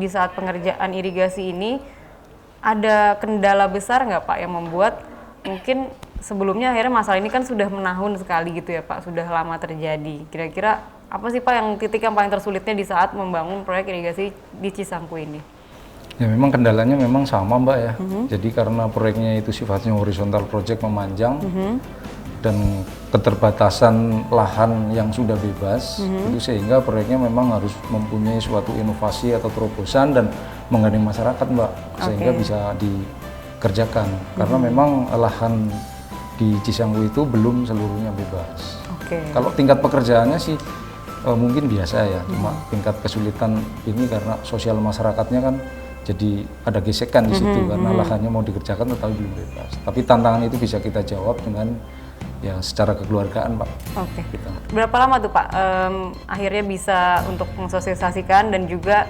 di saat pengerjaan irigasi ini ada kendala besar nggak Pak yang membuat mungkin sebelumnya akhirnya masalah ini kan sudah menahun sekali gitu ya Pak, sudah lama terjadi. Kira-kira apa sih Pak yang titik yang paling tersulitnya di saat membangun proyek irigasi di Cisangkui ini? Ya memang kendalanya memang sama Mbak ya. Jadi karena proyeknya itu sifatnya horizontal project memanjang dan keterbatasan lahan yang sudah bebas, itu sehingga proyeknya memang harus mempunyai suatu inovasi atau terobosan dan menggandeng masyarakat Mbak, sehingga bisa dikerjakan. Karena memang lahan di Cisangkui itu belum seluruhnya bebas. Kalau tingkat pekerjaannya sih mungkin biasa ya, cuma tingkat kesulitan ini karena sosial masyarakatnya kan jadi ada gesekan di situ karena lahannya mau dikerjakan tetapi belum bebas. Tapi tantangan itu bisa kita jawab dengan ya secara kekeluargaan Pak. Gitu. Berapa lama tuh Pak akhirnya bisa untuk mensosialisasikan dan juga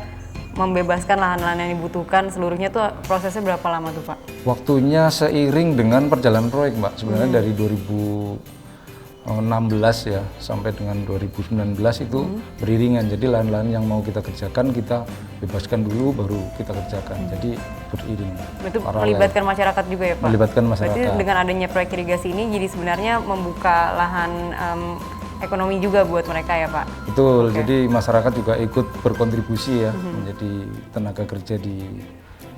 membebaskan lahan-lahan yang dibutuhkan seluruhnya tuh prosesnya berapa lama tuh Pak? Waktunya seiring dengan perjalanan proyek Mbak. Sebenarnya dari 2016 ya sampai dengan 2019 itu beriringan. Jadi lahan-lahan yang mau kita kerjakan kita bebaskan dulu baru kita kerjakan. Jadi beriring. Itu melibatkan masyarakat juga ya Pak? Melibatkan masyarakat. Berarti dengan adanya proyek irigasi ini jadi sebenarnya membuka lahan ekonomi juga buat mereka ya Pak? Betul, jadi masyarakat juga ikut berkontribusi ya menjadi tenaga kerja di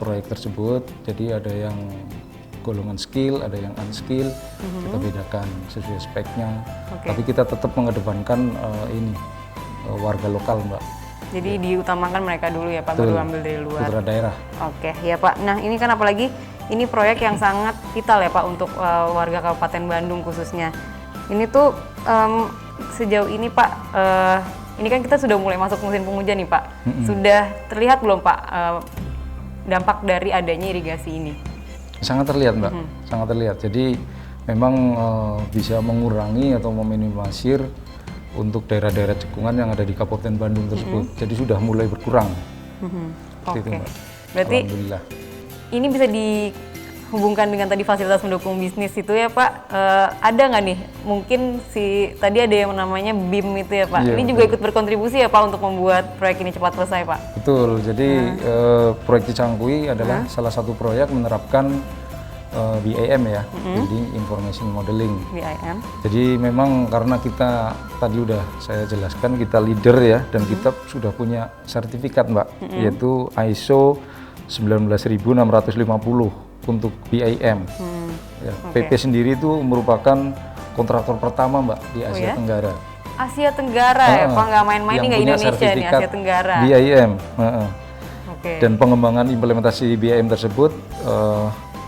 proyek tersebut. Jadi ada yang golongan skill, ada yang unskill, kita bedakan sesuai speknya. Tapi kita tetap mengedepankan warga lokal Mbak. Jadi diutamakan mereka dulu ya Pak, baru ambil dari luar. Putra daerah. Ya Pak. Nah ini kan apalagi ini proyek yang sangat vital ya Pak untuk warga Kabupaten Bandung khususnya. Ini tuh sejauh ini Pak, ini kan kita sudah mulai masuk musim penghujan nih Pak. Sudah terlihat belum Pak dampak dari adanya irigasi ini? Sangat terlihat Mbak, sangat terlihat. Jadi memang bisa mengurangi atau meminimalisir untuk daerah-daerah cekungan yang ada di Kabupaten Bandung tersebut. Jadi sudah mulai berkurang. Itu, Mbak. Berarti ini bisa dihubungkan dengan tadi fasilitas mendukung bisnis itu ya Pak. Ada nggak nih mungkin tadi ada yang namanya BIM itu ya Pak. Ini juga ikut berkontribusi ya Pak untuk membuat proyek ini cepat selesai Pak. Betul. Jadi proyek Cisangkui adalah salah satu proyek menerapkan BIM ya, Building Information Modeling. BIM. Jadi memang karena kita tadi udah saya jelaskan kita leader ya dan kita sudah punya sertifikat Mbak, yaitu ISO 19650 untuk BIM. PP sendiri itu merupakan kontraktor pertama Mbak di Asia Tenggara. Asia Tenggara ya Pak, nggak main-main ini nggak Indonesia nih, Asia Tenggara. BIM. Dan pengembangan implementasi BIM tersebut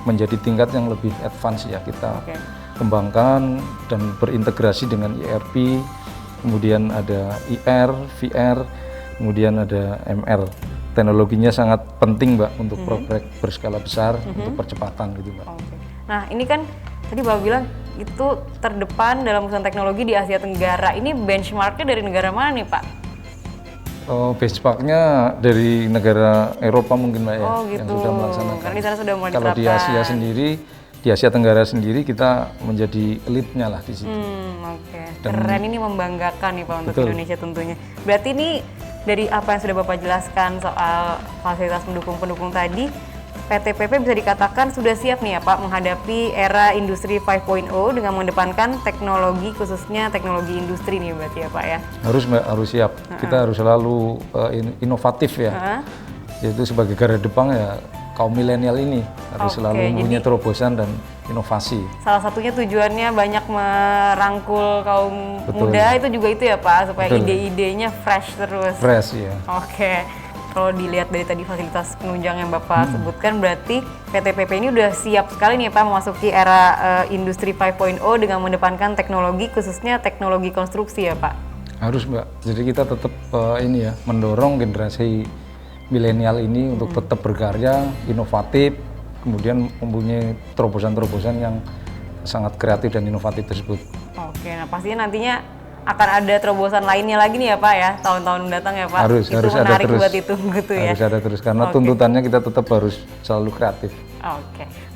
menjadi tingkat yang lebih advance ya, kita kembangkan dan berintegrasi dengan ERP, kemudian ada IR, VR, kemudian ada MR. Teknologinya sangat penting Mbak untuk proyek berskala besar untuk percepatan gitu Mbak. Nah ini kan tadi Bapak bilang itu terdepan dalam urusan teknologi di Asia Tenggara. Ini benchmarknya dari negara mana nih Pak? Benchmarknya dari negara Eropa mungkin Mbak ya, yang sudah melaksanakan. Karena di sana sudah mulai Kalau di Asia sendiri, di Asia Tenggara sendiri kita menjadi elite-nya lah di situ. Keren, ini membanggakan nih Pak untuk Indonesia tentunya. Berarti ini dari apa yang sudah Bapak jelaskan soal fasilitas pendukung tadi, PT PP bisa dikatakan sudah siap nih ya Pak menghadapi era industri 5.0 dengan mengedepankan teknologi, khususnya teknologi industri nih berarti ya Pak ya? Harus Mbak, harus siap. Kita harus selalu inovatif ya. Yaitu sebagai garda depan ya kaum milenial ini harus selalu mempunyai terobosan dan inovasi. Salah satunya tujuannya banyak merangkul kaum muda itu juga itu ya Pak, supaya ide-idenya fresh terus. Fresh ya. Kalau dilihat dari tadi fasilitas penunjang yang Bapak sebutkan, berarti PT PP ini udah siap sekali nih Pak memasuki era industri 5.0 dengan mendepankan teknologi, khususnya teknologi konstruksi ya Pak? Harus Mbak, jadi kita tetap mendorong generasi milenial ini untuk tetap berkarya, inovatif, kemudian mempunyai terobosan-terobosan yang sangat kreatif dan inovatif tersebut. Nah pastinya nantinya akan ada terobosan lainnya lagi nih ya Pak ya, tahun-tahun mendatang ya Pak. Harus ada terus. Buat ditunggu tuh ya. Harus ada terus karena tuntutannya kita tetap harus selalu kreatif.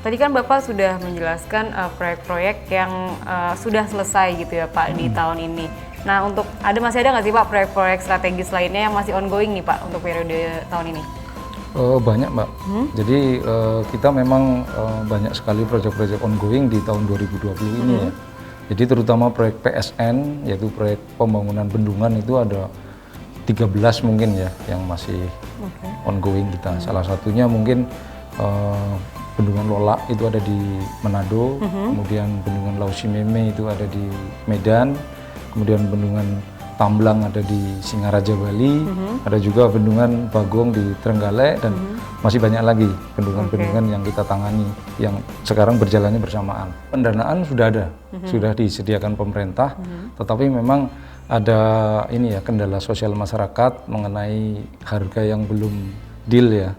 Tadi kan Bapak sudah menjelaskan proyek-proyek yang sudah selesai gitu ya Pak di tahun ini. Nah masih ada nggak sih Pak proyek-proyek strategis lainnya yang masih ongoing nih Pak untuk periode tahun ini? Banyak Mbak. Jadi kita memang banyak sekali proyek-proyek ongoing di tahun 2020 ini ya. Jadi terutama proyek PSN, yaitu proyek pembangunan bendungan itu ada 13 mungkin ya yang masih ongoing kita. Salah satunya mungkin Bendungan Lolak itu ada di Manado, kemudian Bendungan Lausimeme itu ada di Medan, kemudian Bendungan Tamblang ada di Singaraja Bali, ada juga Bendungan Bagong di Trenggalek, dan masih banyak lagi bendungan-bendungan yang kita tangani yang sekarang berjalannya bersamaan. Pendanaan sudah ada, sudah disediakan pemerintah, tetapi memang ada ini ya kendala sosial masyarakat mengenai harga yang belum deal ya.